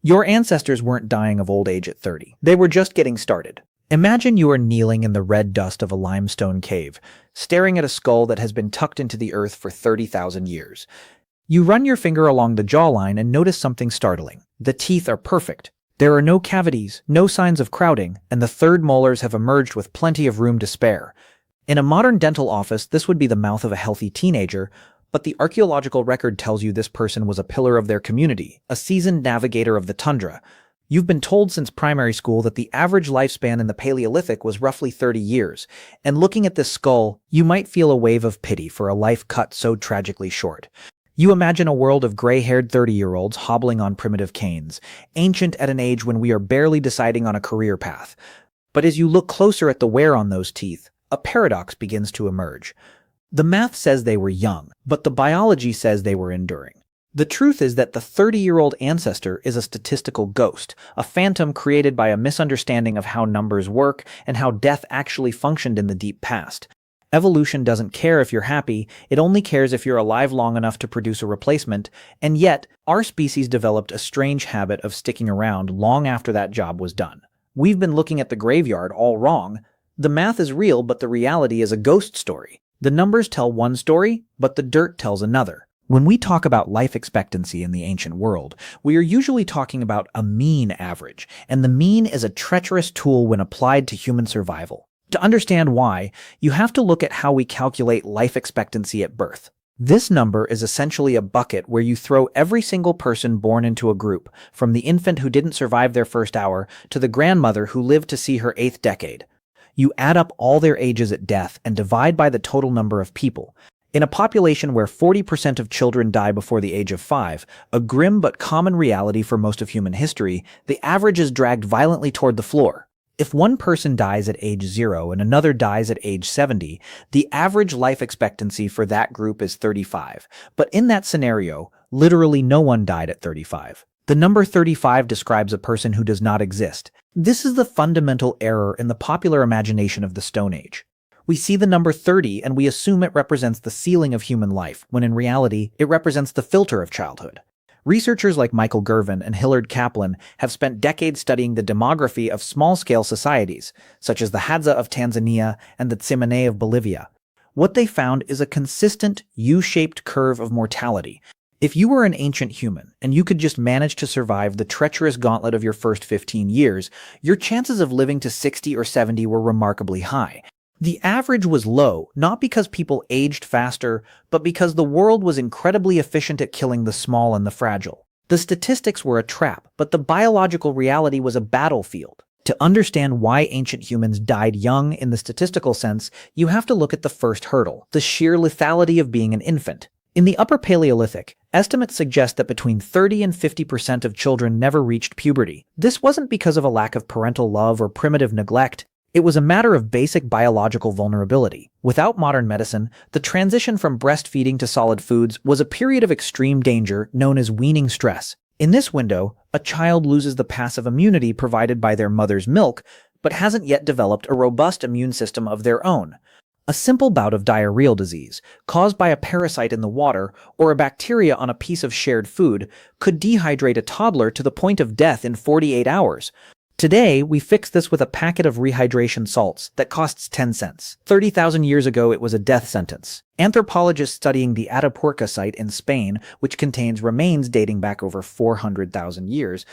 Your ancestors weren't dying of old age at 30. They were just getting started. Imagine you are kneeling in the red dust of a limestone cave, staring at a skull that has been tucked into the earth for 30,000 years. You run your finger along the jawline and notice something startling. The teeth are perfect. There are no cavities, no signs of crowding, and the third molars have emerged with plenty of room to spare. In a modern dental office, this would be the mouth of a healthy teenager, but the archaeological record tells you this person was a pillar of their community, a seasoned navigator of the tundra. You've been told since primary school that the average lifespan in the Paleolithic was roughly 30 years, and looking at this skull, you might feel a wave of pity for a life cut so tragically short. You imagine a world of gray-haired 30-year-olds hobbling on primitive canes, ancient at an age when we are barely deciding on a career path. But as you look closer at the wear on those teeth, a paradox begins to emerge. The math says they were young, but the biology says they were enduring. The truth is that the 30-year-old ancestor is a statistical ghost, a phantom created by a misunderstanding of how numbers work and how death actually functioned in the deep past. Evolution doesn't care if you're happy, it only cares if you're alive long enough to produce a replacement, and yet, our species developed a strange habit of sticking around long after that job was done. We've been looking at the graveyard all wrong. The math is real, but the reality is a ghost story. The numbers tell one story, but the dirt tells another. When we talk about life expectancy in the ancient world, we are usually talking about a mean average, and the mean is a treacherous tool when applied to human survival. To understand why, you have to look at how we calculate life expectancy at birth. This number is essentially a bucket where you throw every single person born into a group, from the infant who didn't survive their first hour to the grandmother who lived to see her 8th decade. You add up all their ages at death and divide by the total number of people. In a population where 40% of children die before the age of 5, a grim but common reality for most of human history, the average is dragged violently toward the floor. If one person dies at age 0 and another dies at age 70, the average life expectancy for that group is 35. But in that scenario, literally no one died at 35. The number 35 describes a person who does not exist. This is the fundamental error in the popular imagination of the Stone Age. We see the number 30 and we assume it represents the ceiling of human life, when in reality, it represents the filter of childhood. Researchers like Michael Gervin and Hillard Kaplan have spent decades studying the demography of small-scale societies, such as the Hadza of Tanzania and the Tsimane of Bolivia. What they found is a consistent, U-shaped curve of mortality. If you were an ancient human, and you could just manage to survive the treacherous gauntlet of your first 15 years, your chances of living to 60 or 70 were remarkably high. The average was low, not because people aged faster, but because the world was incredibly efficient at killing the small and the fragile. The statistics were a trap, but the biological reality was a battlefield. To understand why ancient humans died young in the statistical sense, you have to look at the first hurdle, the sheer lethality of being an infant. In the Upper Paleolithic, estimates suggest that between 30 and 50% of children never reached puberty. This wasn't because of a lack of parental love or primitive neglect. It was a matter of basic biological vulnerability. Without modern medicine, the transition from breastfeeding to solid foods was a period of extreme danger known as weaning stress. In this window, a child loses the passive immunity provided by their mother's milk, but hasn't yet developed a robust immune system of their own. A simple bout of diarrheal disease, caused by a parasite in the water or a bacteria on a piece of shared food, could dehydrate a toddler to the point of death in 48 hours. Today, we fix this with a packet of rehydration salts that costs 10 cents. 30,000 years ago, it was a death sentence. Anthropologists studying the Atapuerca site in Spain, which contains remains dating back over 400,000 years,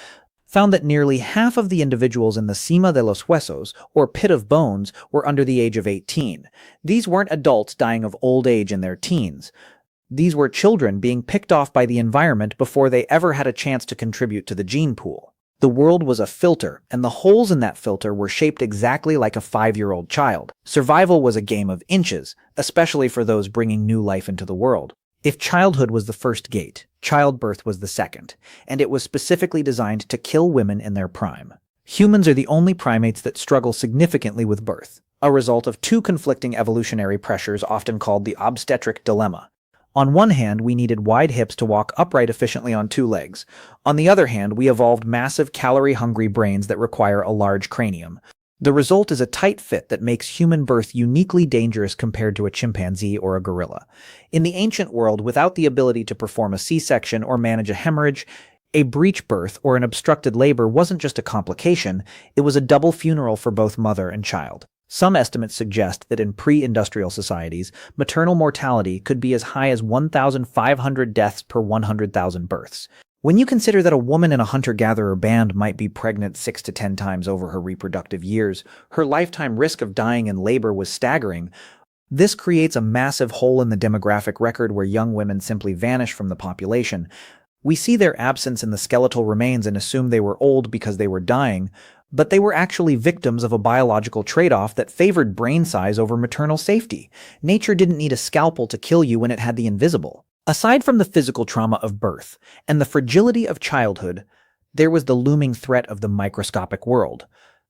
found that nearly half of the individuals in the Cima de los Huesos, or pit of bones, were under the age of 18. These weren't adults dying of old age in their teens. These were children being picked off by the environment before they ever had a chance to contribute to the gene pool. The world was a filter, and the holes in that filter were shaped exactly like a 5-year-old child. Survival was a game of inches, especially for those bringing new life into the world. If childhood was the first gate, childbirth was the second, and it was specifically designed to kill women in their prime. Humans are the only primates that struggle significantly with birth, a result of two conflicting evolutionary pressures often called the obstetric dilemma. On one hand, we needed wide hips to walk upright efficiently on 2 legs. On the other hand, we evolved massive calorie-hungry brains that require a large cranium. The result is a tight fit that makes human birth uniquely dangerous compared to a chimpanzee or a gorilla. In the ancient world, without the ability to perform a C-section or manage a hemorrhage, A breech birth or an obstructed labor wasn't just a complication, it was a double funeral for both mother and child. Some estimates suggest that in pre-industrial societies, maternal mortality could be as high as 1,500 deaths per 100,000 births. When you consider that a woman in a hunter-gatherer band might be pregnant 6 to 10 times over her reproductive years, her lifetime risk of dying in labor was staggering. This creates a massive hole in the demographic record where young women simply vanish from the population. We see their absence in the skeletal remains and assume they were old because they were dying, but they were actually victims of a biological trade-off that favored brain size over maternal safety. Nature didn't need a scalpel to kill you when it had the invisible. Aside from the physical trauma of birth and the fragility of childhood, there was the looming threat of the microscopic world.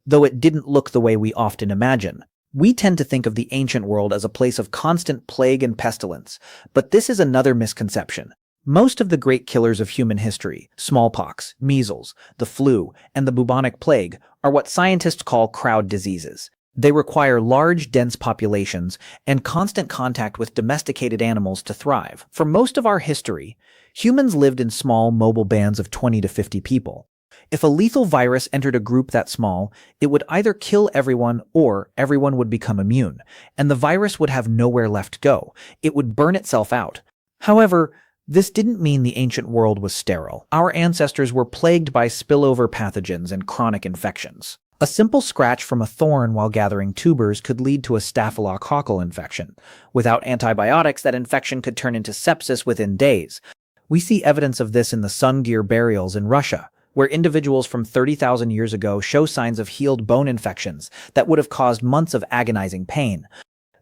Though it didn't look the way we often imagine. We tend to think of the ancient world as a place of constant plague and pestilence, but this is another misconception. Most of the great killers of human history, smallpox, measles, the flu, and the bubonic plague, are what scientists call crowd diseases. They require large, dense populations and constant contact with domesticated animals to thrive. For most of our history, humans lived in small, mobile bands of 20 to 50 people. If a lethal virus entered a group that small, it would either kill everyone or everyone would become immune, and the virus would have nowhere left to go. It would burn itself out. However, this didn't mean the ancient world was sterile. Our ancestors were plagued by spillover pathogens and chronic infections. A simple scratch from a thorn while gathering tubers could lead to a staphylococcal infection. Without antibiotics, that infection could turn into sepsis within days. We see evidence of this in the Sungir burials in Russia, where individuals from 30,000 years ago show signs of healed bone infections that would have caused months of agonizing pain.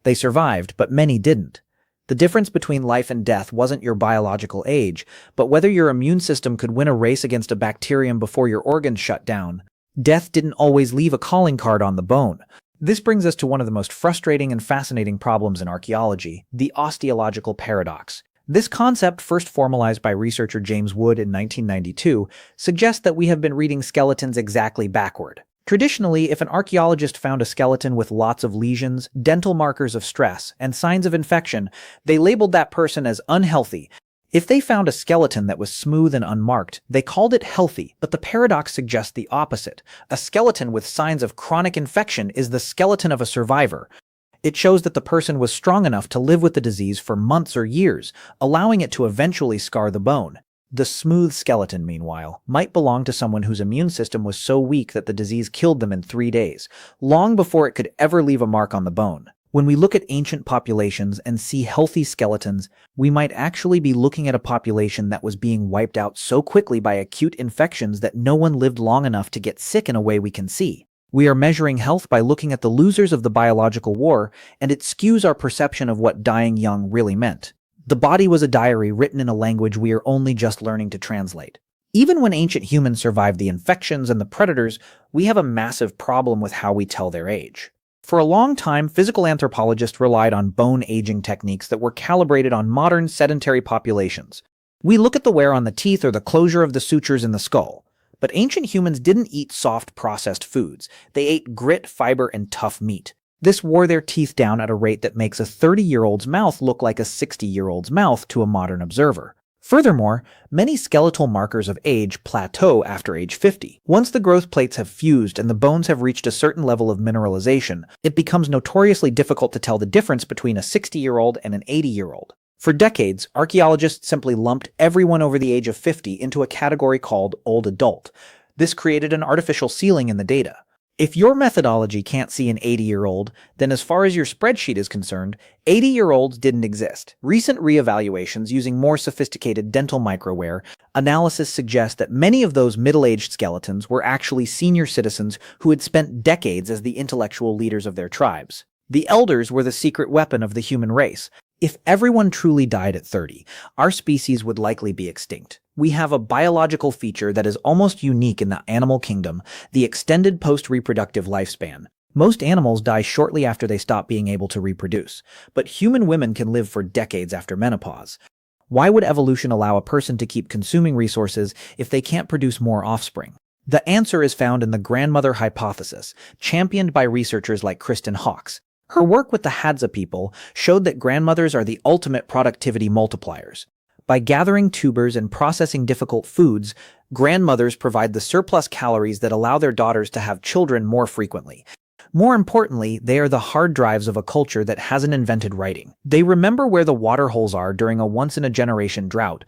They survived, but many didn't. The difference between life and death wasn't your biological age, but whether your immune system could win a race against a bacterium before your organs shut down. Death didn't always leave a calling card on the bone. This brings us to one of the most frustrating and fascinating problems in archaeology, the osteological paradox. This concept, first formalized by researcher James Wood in 1992, suggests that we have been reading skeletons exactly backward. Traditionally, if an archaeologist found a skeleton with lots of lesions, dental markers of stress, and signs of infection, they labeled that person as unhealthy. If they found a skeleton that was smooth and unmarked, they called it healthy, but the paradox suggests the opposite. A skeleton with signs of chronic infection is the skeleton of a survivor. It shows that the person was strong enough to live with the disease for months or years, allowing it to eventually scar the bone. The smooth skeleton, meanwhile, might belong to someone whose immune system was so weak that the disease killed them in 3 days, long before it could ever leave a mark on the bone. When we look at ancient populations and see healthy skeletons, we might actually be looking at a population that was being wiped out so quickly by acute infections that no one lived long enough to get sick in a way we can see. We are measuring health by looking at the losers of the biological war, and it skews our perception of what dying young really meant. The body was a diary written in a language we are only just learning to translate. Even when ancient humans survived the infections and the predators, we have a massive problem with how we tell their age. For a long time, physical anthropologists relied on bone aging techniques that were calibrated on modern sedentary populations. We look at the wear on the teeth or the closure of the sutures in the skull. But ancient humans didn't eat soft processed foods. They ate grit, fiber, and tough meat. This wore their teeth down at a rate that makes a 30-year-old's mouth look like a 60-year-old's mouth to a modern observer. Furthermore, many skeletal markers of age plateau after age 50. Once the growth plates have fused and the bones have reached a certain level of mineralization, it becomes notoriously difficult to tell the difference between a 60-year-old and an 80-year-old. For decades, archaeologists simply lumped everyone over the age of 50 into a category called old adult. This created an artificial ceiling in the data. If your methodology can't see an 80-year-old, then as far as your spreadsheet is concerned, 80-year-olds didn't exist. Recent reevaluations using more sophisticated dental microwear analysis suggest that many of those middle-aged skeletons were actually senior citizens who had spent decades as the intellectual leaders of their tribes. The elders were the secret weapon of the human race. If everyone truly died at 30, our species would likely be extinct. We have a biological feature that is almost unique in the animal kingdom, the extended post-reproductive lifespan. Most animals die shortly after they stop being able to reproduce, but human women can live for decades after menopause. Why would evolution allow a person to keep consuming resources if they can't produce more offspring? The answer is found in the grandmother hypothesis, championed by researchers like Kristen Hawkes. Her work with the Hadza people showed that grandmothers are the ultimate productivity multipliers. By gathering tubers and processing difficult foods, grandmothers provide the surplus calories that allow their daughters to have children more frequently. More importantly, they are the hard drives of a culture that hasn't invented writing. They remember where the water holes are during a once-in-a-generation drought.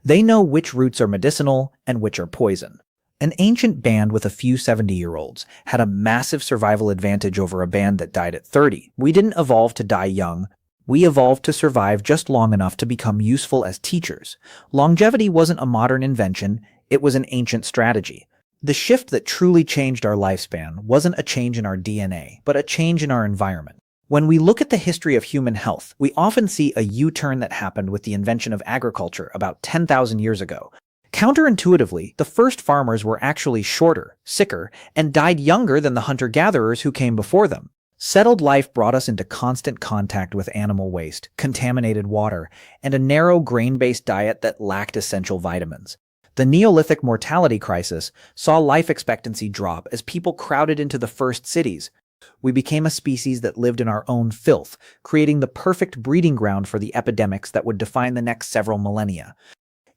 They know which roots are medicinal and which are poison. An ancient band with a few 70-year-olds had a massive survival advantage over a band that died at 30. We didn't evolve to die young. We evolved to survive just long enough to become useful as teachers. Longevity wasn't a modern invention, it was an ancient strategy. The shift that truly changed our lifespan wasn't a change in our DNA, but a change in our environment. When we look at the history of human health, we often see a U-turn that happened with the invention of agriculture about 10,000 years ago. Counterintuitively, the first farmers were actually shorter, sicker, and died younger than the hunter-gatherers who came before them. Settled life brought us into constant contact with animal waste, contaminated water, and a narrow grain-based diet that lacked essential vitamins. The Neolithic mortality crisis saw life expectancy drop as people crowded into the first cities. We became a species that lived in our own filth, creating the perfect breeding ground for the epidemics that would define the next several millennia.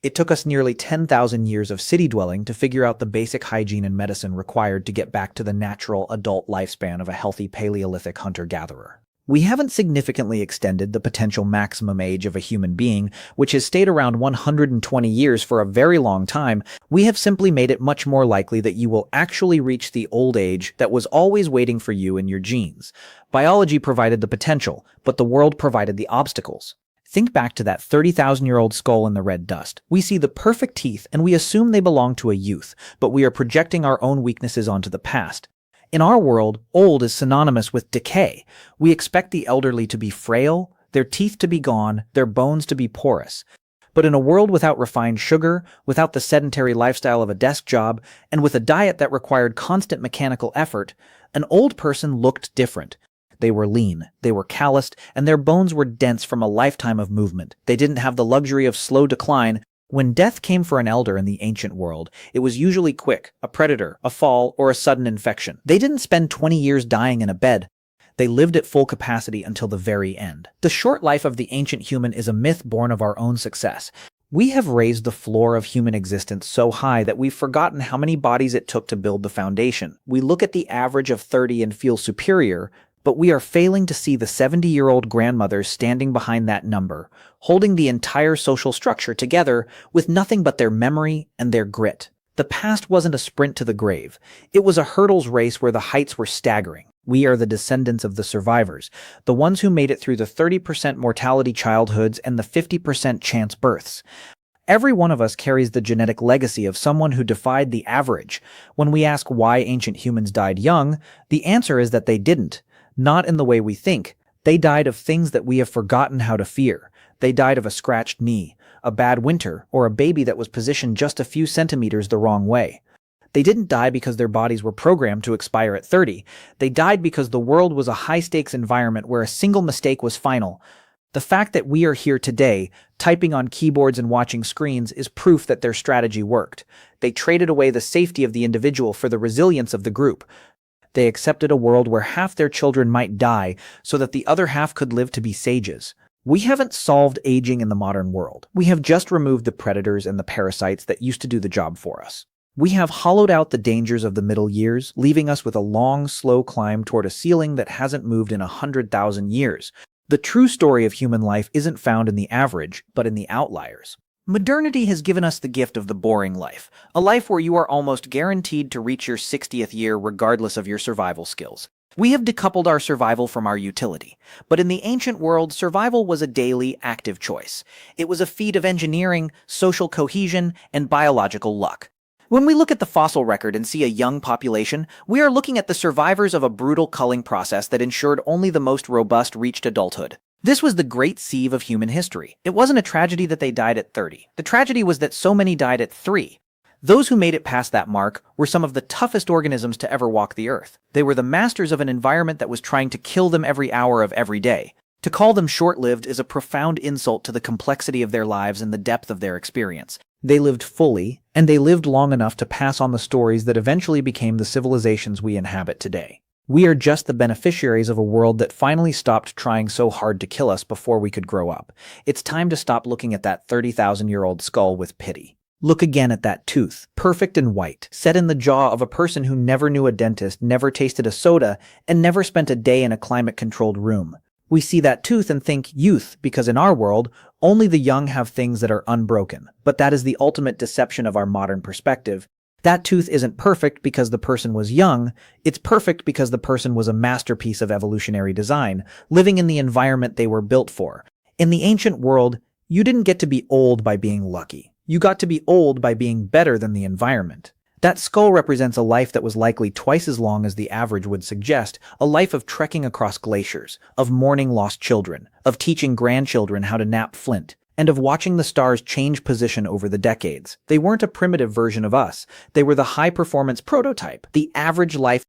It took us nearly 10,000 years of city dwelling to figure out the basic hygiene and medicine required to get back to the natural adult lifespan of a healthy Paleolithic hunter-gatherer. We haven't significantly extended the potential maximum age of a human being, which has stayed around 120 years for a very long time. We have simply made it much more likely that you will actually reach the old age that was always waiting for you in your genes. Biology provided the potential, but the world provided the obstacles. Think back to that 30,000-year-old skull in the red dust. We see the perfect teeth and we assume they belong to a youth, but we are projecting our own weaknesses onto the past. In our world, old is synonymous with decay. We expect the elderly to be frail, their teeth to be gone, their bones to be porous. But in a world without refined sugar, without the sedentary lifestyle of a desk job, and with a diet that required constant mechanical effort, an old person looked different. They were lean, they were calloused, and their bones were dense from a lifetime of movement. They didn't have the luxury of slow decline. When death came for an elder in the ancient world, it was usually quick, a predator, a fall, or a sudden infection. They didn't spend 20 years dying in a bed. They lived at full capacity until the very end. The short life of the ancient human is a myth born of our own success. We have raised the floor of human existence so high that we've forgotten how many bodies it took to build the foundation. We look at the average of 30 and feel superior, but we are failing to see the 70-year-old grandmothers standing behind that number, holding the entire social structure together with nothing but their memory and their grit. The past wasn't a sprint to the grave. It was a hurdles race where the heights were staggering. We are the descendants of the survivors, the ones who made it through the 30% mortality childhoods and the 50% chance births. Every one of us carries the genetic legacy of someone who defied the average. When we ask why ancient humans died young, the answer is that they didn't. Not in the way we think. They died of things that we have forgotten how to fear. They died of a scratched knee, a bad winter, or a baby that was positioned just a few centimeters the wrong way. They didn't die because their bodies were programmed to expire at 30. They died because the world was a high-stakes environment where a single mistake was final. The fact that we are here today, typing on keyboards and watching screens, is proof that their strategy worked. They traded away the safety of the individual for the resilience of the group. They accepted a world where half their children might die so that the other half could live to be sages. We haven't solved aging in the modern world. We have just removed the predators and the parasites that used to do the job for us. We have hollowed out the dangers of the middle years, leaving us with a long, slow climb toward a ceiling that hasn't moved in 100,000 years. The true story of human life isn't found in the average, but in the outliers. Modernity has given us the gift of the boring life, a life where you are almost guaranteed to reach your 60th year regardless of your survival skills. We have decoupled our survival from our utility, but in the ancient world, survival was a daily, active choice. It was a feat of engineering, social cohesion, and biological luck. When we look at the fossil record and see a young population, we are looking at the survivors of a brutal culling process that ensured only the most robust reached adulthood. This was the great sieve of human history. It wasn't a tragedy that they died at 30. The tragedy was that so many died at 3. Those who made it past that mark were some of the toughest organisms to ever walk the earth. They were the masters of an environment that was trying to kill them every hour of every day. To call them short-lived is a profound insult to the complexity of their lives and the depth of their experience. They lived fully, and they lived long enough to pass on the stories that eventually became the civilizations we inhabit today. We are just the beneficiaries of a world that finally stopped trying so hard to kill us before we could grow up. It's time to stop looking at that 30,000-year-old skull with pity. Look again at that tooth, perfect and white, set in the jaw of a person who never knew a dentist, never tasted a soda, and never spent a day in a climate-controlled room. We see that tooth and think youth, because in our world, only the young have things that are unbroken. But that is the ultimate deception of our modern perspective. That tooth isn't perfect because the person was young, it's perfect because the person was a masterpiece of evolutionary design, living in the environment they were built for. In the ancient world, you didn't get to be old by being lucky. You got to be old by being better than the environment. That skull represents a life that was likely twice as long as the average would suggest, a life of trekking across glaciers, of mourning lost children, of teaching grandchildren how to knap flint, and of watching the stars change position over the decades. They weren't a primitive version of us. They were the high-performance prototype. The average life